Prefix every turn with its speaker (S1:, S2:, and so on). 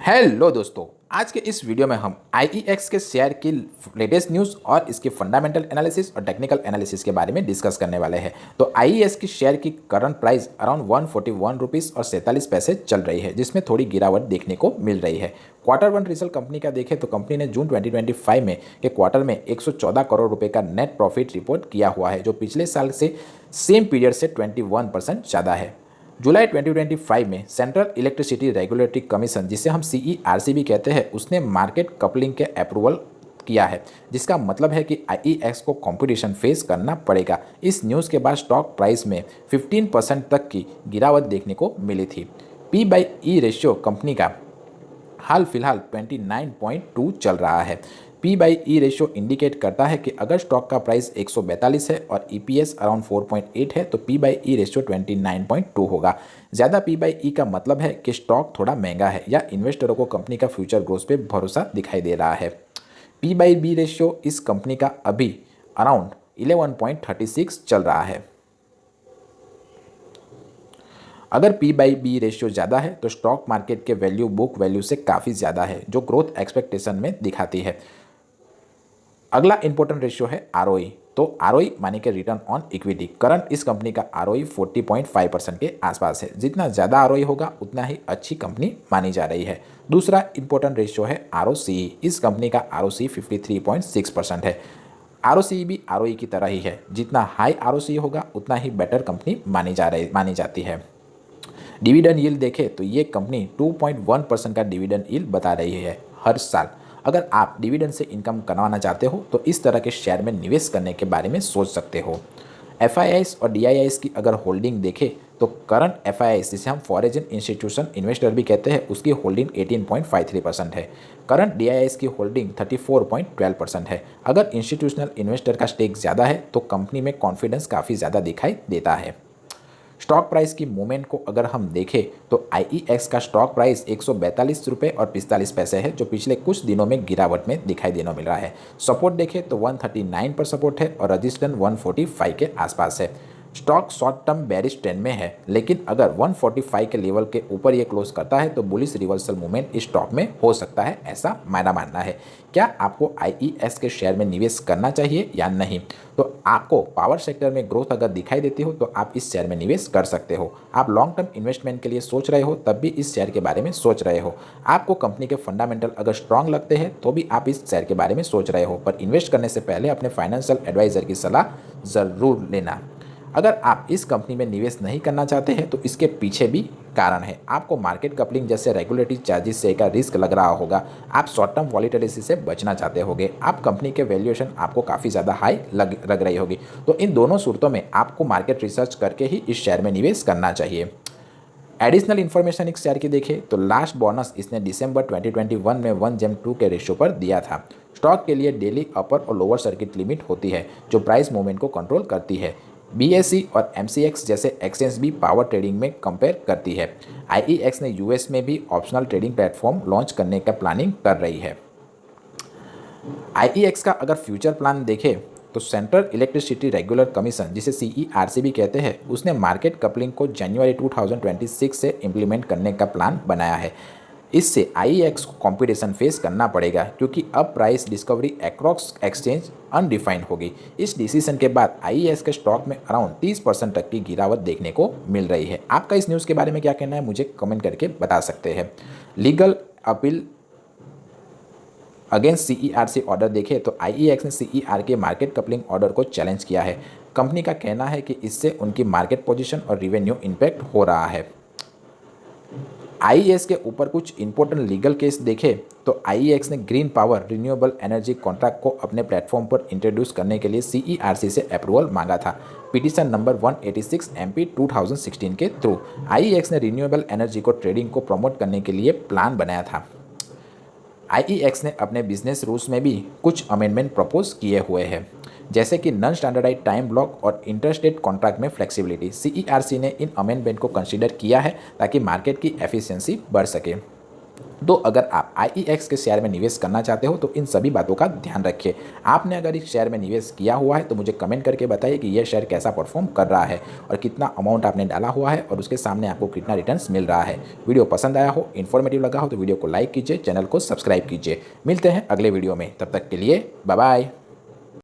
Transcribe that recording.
S1: Hello दोस्तों, आज के इस वीडियो में हम IEX के शेयर की लेटेस्ट न्यूज़ और इसके फंडामेंटल एनालिसिस और टेक्निकल एनालिसिस के बारे में डिस्कस करने वाले हैं। तो IEX की शेयर की करंट प्राइस अराउंड 141 रुपीज़ और 47 पैसे चल रही है, जिसमें थोड़ी गिरावट देखने को मिल रही है। क्वार्टर वन रिजल्ट कंपनी का देखें तो कंपनी ने जून 2025 में के क्वार्टर में 114 करोड़ रुपये का नेट प्रॉफिट रिपोर्ट किया हुआ है, जो पिछले साल से सेम पीरियड से 21% ज़्यादा है। जुलाई 2025 में सेंट्रल इलेक्ट्रिसिटी रेगुलेटरी कमीशन, जिसे हम CERC भी कहते हैं, उसने मार्केट कपलिंग के अप्रूवल किया है, जिसका मतलब है कि IEX को कंपटीशन फेस करना पड़ेगा। इस न्यूज़ के बाद स्टॉक प्राइस में 15% तक की गिरावट देखने को मिली थी। P/E रेशियो कंपनी का हाल फिलहाल 29.2 चल रहा है। P/E रेशियो इंडिकेट करता है कि अगर स्टॉक का प्राइस 142 है और EPS अराउंड 4.8 है तो P/E रेशियो 29.2 होगा। ज़्यादा P/E का मतलब है कि स्टॉक थोड़ा महंगा है या इन्वेस्टरों को कंपनी का फ्यूचर ग्रोथ पे भरोसा दिखाई दे रहा है। P/B रेशियो इस कंपनी का अभी अराउंड 11.36 चल रहा है। अगर P/B रेशियो ज़्यादा है तो स्टॉक मार्केट के वैल्यू बुक वैल्यू से काफ़ी ज़्यादा है, जो ग्रोथ एक्सपेक्टेशन में दिखाती है। अगला इंपॉर्टेंट रेशियो है ROE। तो ROE माने कि रिटर्न ऑन इक्विटी। करंट इस कंपनी का ROE 40.5% के आसपास है। जितना ज़्यादा ROE होगा उतना ही अच्छी कंपनी मानी जा रही है। दूसरा इंपॉर्टेंट रेशियो है ROCE। इस कंपनी का ROCE 53.6% है। ROCE भी ROE की तरह ही है। जितना हाई ROCE होगा उतना ही बेटर कंपनी मानी जाती है। डिविडेंड यील्ड देखें तो ये कंपनी 2.1% का डिविडेंड यील्ड बता रही है हर साल। अगर आप डिविडेंड से इनकम कमाना चाहते हो तो इस तरह के शेयर में निवेश करने के बारे में सोच सकते हो। FIIs और DIIs की अगर होल्डिंग देखें तो करंट FIIs, जिसे हम फॉरेन इंस्टीट्यूशन इन्वेस्टर भी कहते हैं, उसकी होल्डिंग 18.53% है। करंट DIIs की होल्डिंग 34.12% है। अगर इंस्टीट्यूशनल इन्वेस्टर का स्टेक ज़्यादा है तो कंपनी में कॉन्फिडेंस काफ़ी ज़्यादा दिखाई देता है। स्टॉक प्राइस की मूवमेंट को अगर हम देखें तो IEX का स्टॉक प्राइस 142 रुपये और 45 पैसे है, जो पिछले कुछ दिनों में गिरावट में दिखाई देने मिल रहा है। सपोर्ट देखें तो 139 पर सपोर्ट है और रजिस्टेंस 145 के आसपास है। Stock short term bearish trend में है, लेकिन अगर 145 के लेवल के ऊपर ये क्लोज करता है तो बुलिश रिवर्सल मूवमेंट इस स्टॉक में हो सकता है, ऐसा मेरा मानना है। क्या आपको IEX के शेयर में निवेश करना चाहिए या नहीं? तो आपको पावर सेक्टर में ग्रोथ अगर दिखाई देती हो तो आप इस शेयर में निवेश कर सकते हो। आप लॉन्ग टर्म इन्वेस्टमेंट के लिए सोच रहे हो तब भी इस शेयर के बारे में सोच रहे हो। आपको कंपनी के फंडामेंटल अगर स्ट्रांग लगते हैं तो भी आप इस शेयर के बारे में सोच रहे हो, पर इन्वेस्ट करने से पहले अपने फाइनेंशियल एडवाइजर की सलाह ज़रूर लेना। अगर आप इस कंपनी में निवेश नहीं करना चाहते हैं तो इसके पीछे भी कारण है। आपको मार्केट कपलिंग जैसे रेगुलेटरी चार्जेस से का रिस्क लग रहा होगा। आप शॉर्ट टर्म वॉलीटिलिटी से बचना चाहते होगे। आप कंपनी के वैल्यूएशन आपको काफ़ी ज़्यादा हाई लग रही होगी। तो इन दोनों सूरतों में आपको मार्केट रिसर्च करके ही इस शेयर में निवेश करना चाहिए। एडिशनल इन्फॉर्मेशन इस शेयर की देखें तो लास्ट बोनस इसने दिसंबर 2021 में 1:2 के रेशियो पर दिया था। स्टॉक के लिए डेली अपर और लोअर सर्किट लिमिट होती है, जो प्राइस मूवमेंट को कंट्रोल करती है। BSE और MCX जैसे एक्सचेंज भी पावर ट्रेडिंग में कंपेयर करती है। IEX ने US में भी ऑप्शनल ट्रेडिंग प्लेटफॉर्म लॉन्च करने का प्लानिंग कर रही है। IEX का अगर फ्यूचर प्लान देखें तो सेंट्रल इलेक्ट्रिसिटी रेगुलर कमीशन, जिसे CERC भी कहते हैं, उसने मार्केट कपलिंग को जनवरी 2026 से इम्प्लीमेंट करने का प्लान बनाया है। इससे IEX को कंपटीशन फेस करना पड़ेगा, क्योंकि अब price discovery across exchange undefined होगी। इस डिसीजन के बाद IEX के स्टॉक में अराउंड 30% तक की गिरावट देखने को मिल रही है। आपका इस न्यूज़ के बारे में क्या कहना है, मुझे कमेंट करके बता सकते हैं। Legal appeal against CERC order देखें तो IEX ने CERC के मार्केट कपलिंग ऑर्डर को चैलेंज किया है। कंपनी का कहना है कि इससे उनकी मार्केट पोजीशन और रिवेन्यू इम्पैक्ट हो रहा है। IEX के ऊपर कुछ इंपॉर्टेंट लीगल केस देखें तो IEX ने green power renewable energy contract को अपने प्लेटफॉर्म पर इंट्रोड्यूस करने के लिए CERC से अप्रूवल मांगा था। पिटीशन नंबर 186 MP 2016 के थ्रू IEX ने रिन्यूएबल एनर्जी को ट्रेडिंग को प्रमोट करने के लिए प्लान बनाया था। IEX ने अपने बिजनेस रूल्स में भी कुछ अमेंडमेंट प्रपोज किए हुए हैं, जैसे कि नॉन स्टैंडर्डाइज टाइम ब्लॉक और इंटरस्टेट कॉन्ट्रैक्ट में फ्लेक्सिबिलिटी। CERC ने इन अमेंडमेंट को कंसीडर किया है ताकि मार्केट की एफिशिएंसी बढ़ सके। तो अगर आप IEX के शेयर में निवेश करना चाहते हो तो इन सभी बातों का ध्यान रखिए। आपने अगर इस शेयर में निवेश किया हुआ है तो मुझे कमेंट करके बताइए कि यह शेयर कैसा परफॉर्म कर रहा है और कितना अमाउंट आपने डाला हुआ है और उसके सामने आपको कितना रिटर्न्स मिल रहा है। वीडियो पसंद आया हो, इन्फॉर्मेटिव लगा हो तो वीडियो को लाइक कीजिए, चैनल को सब्सक्राइब कीजिए। मिलते हैं अगले वीडियो में, तब तक के लिए बाय बाय।